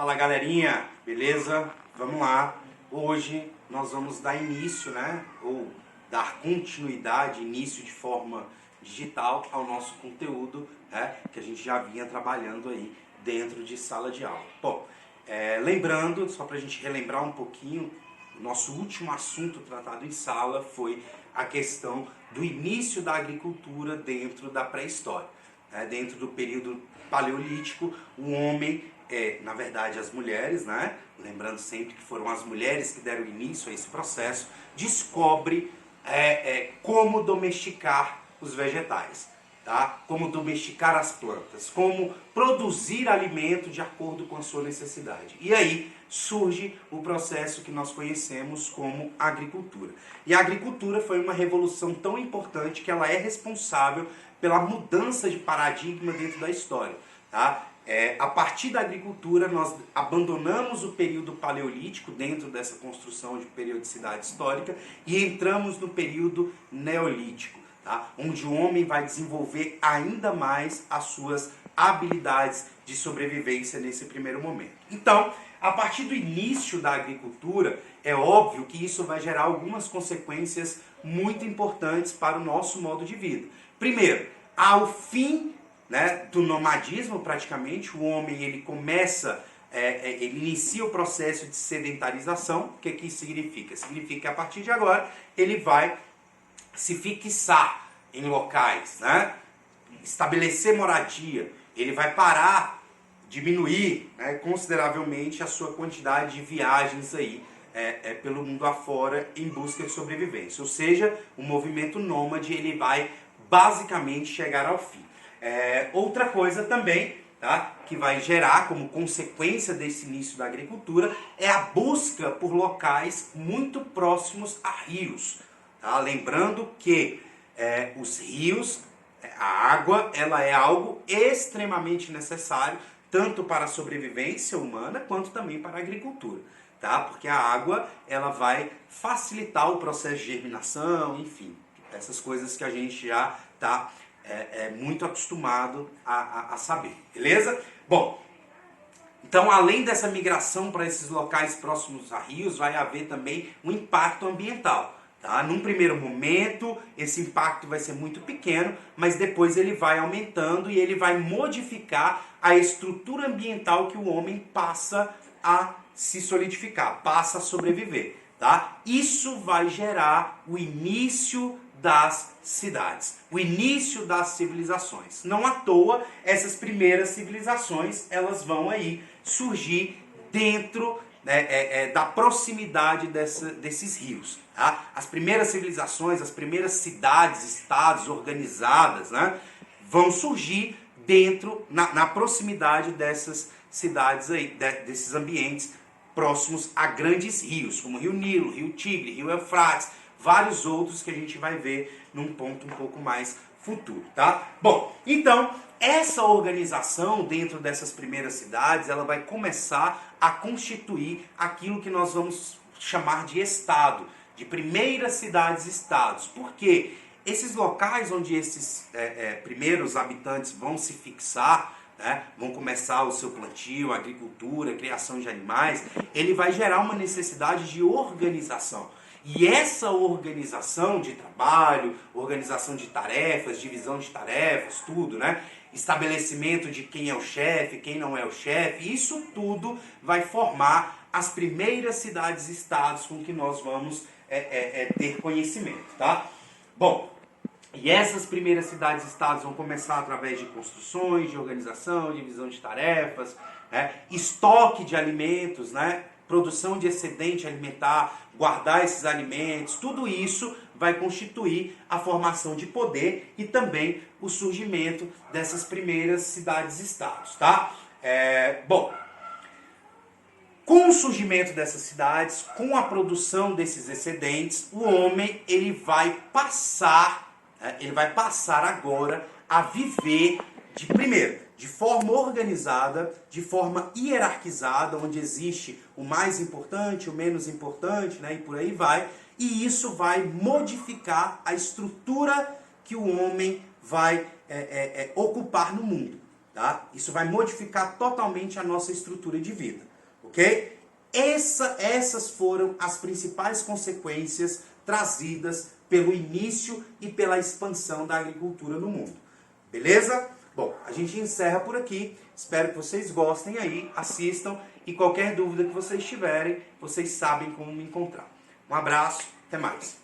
Fala galerinha, beleza? Vamos lá. Hoje nós vamos dar início, né? Ou dar continuidade, início de forma digital ao nosso conteúdo, né? Que a gente já vinha trabalhando aí dentro de sala de aula. Bom, lembrando, só para a gente relembrar um pouquinho, o nosso último assunto tratado em sala foi a questão do início da agricultura dentro da pré-história. Dentro do período paleolítico, o homem, na verdade as mulheres, né? Lembrando sempre que foram as mulheres que deram início a esse processo, descobre como domesticar os vegetais, tá? Como domesticar as plantas, como produzir alimento de acordo com a sua necessidade. E aí surge o processo que nós conhecemos como agricultura. E a agricultura foi uma revolução tão importante que ela é responsável pela mudança de paradigma dentro da história, tá? A partir da agricultura, nós abandonamos o período paleolítico dentro dessa construção de periodicidade histórica e entramos no período neolítico, tá? Onde o homem vai desenvolver ainda mais as suas habilidades de sobrevivência nesse primeiro momento. Então, a partir do início da agricultura, é óbvio que isso vai gerar algumas consequências muito importantes para o nosso modo de vida. Primeiro, ao fim, né, do nomadismo, praticamente, o homem ele começa, ele inicia o processo de sedentarização. O que isso significa? Significa que a partir de agora ele vai se fixar em locais, né, estabelecer moradia, ele vai parar, diminuir, né, consideravelmente a sua quantidade de viagens aí, pelo mundo afora em busca de sobrevivência. Ou seja, o movimento nômade ele vai basicamente chegar ao fim. Outra coisa também, tá, que vai gerar como consequência desse início da agricultura é a busca por locais muito próximos a rios. Tá? Lembrando que os rios, a água, ela é algo extremamente necessário tanto para a sobrevivência humana quanto também para a agricultura. Tá? Porque a água ela vai facilitar o processo de germinação, enfim, essas coisas que a gente já está muito acostumado a saber, beleza? Bom, então além dessa migração para esses locais próximos a rios, vai haver também um impacto ambiental. Tá? Num primeiro momento, esse impacto vai ser muito pequeno, mas depois ele vai aumentando e ele vai modificar a estrutura ambiental que o homem passa a se solidificar, passa a sobreviver. Tá? Isso vai gerar o início das cidades, o início das civilizações. Não à toa, essas primeiras civilizações elas vão aí surgir dentro da proximidade desses rios. Tá? As primeiras civilizações, as primeiras cidades, estados organizadas, né, vão surgir dentro, na proximidade dessas cidades aí, desses ambientes próximos a grandes rios, como Rio Nilo, Rio Tigre, Rio Eufrates, vários outros que a gente vai ver num ponto um pouco mais futuro, tá? Bom, então, essa organização dentro dessas primeiras cidades, ela vai começar a constituir aquilo que nós vamos chamar de estado, de primeiras cidades-estados. Por quê? Esses locais onde esses primeiros habitantes vão se fixar, né, vão começar o seu plantio, agricultura, criação de animais, ele vai gerar uma necessidade de organização. E essa organização de trabalho, organização de tarefas, divisão de tarefas, tudo, né? Estabelecimento de quem é o chefe, quem não é o chefe, isso tudo vai formar as primeiras cidades-estados com que nós vamos ter conhecimento, tá? Bom, e essas primeiras cidades-estados vão começar através de construções, de organização, divisão de tarefas, né? Estoque de alimentos, né? Produção de excedente alimentar, guardar esses alimentos, tudo isso vai constituir a formação de poder e também o surgimento dessas primeiras cidades-estados, tá? Bom, com o surgimento dessas cidades, com a produção desses excedentes, o homem ele vai passar agora a viver de forma organizada, de forma hierarquizada, onde existe o mais importante, o menos importante, né, e por aí vai. E isso vai modificar a estrutura que o homem vai ocupar no mundo. Tá? Isso vai modificar totalmente a nossa estrutura de vida. ok? Essas foram as principais consequências trazidas pelo início e pela expansão da agricultura no mundo. Beleza? Bom, a gente encerra por aqui. Espero que vocês gostem aí, assistam e qualquer dúvida que vocês tiverem, vocês sabem como me encontrar. Um abraço, até mais.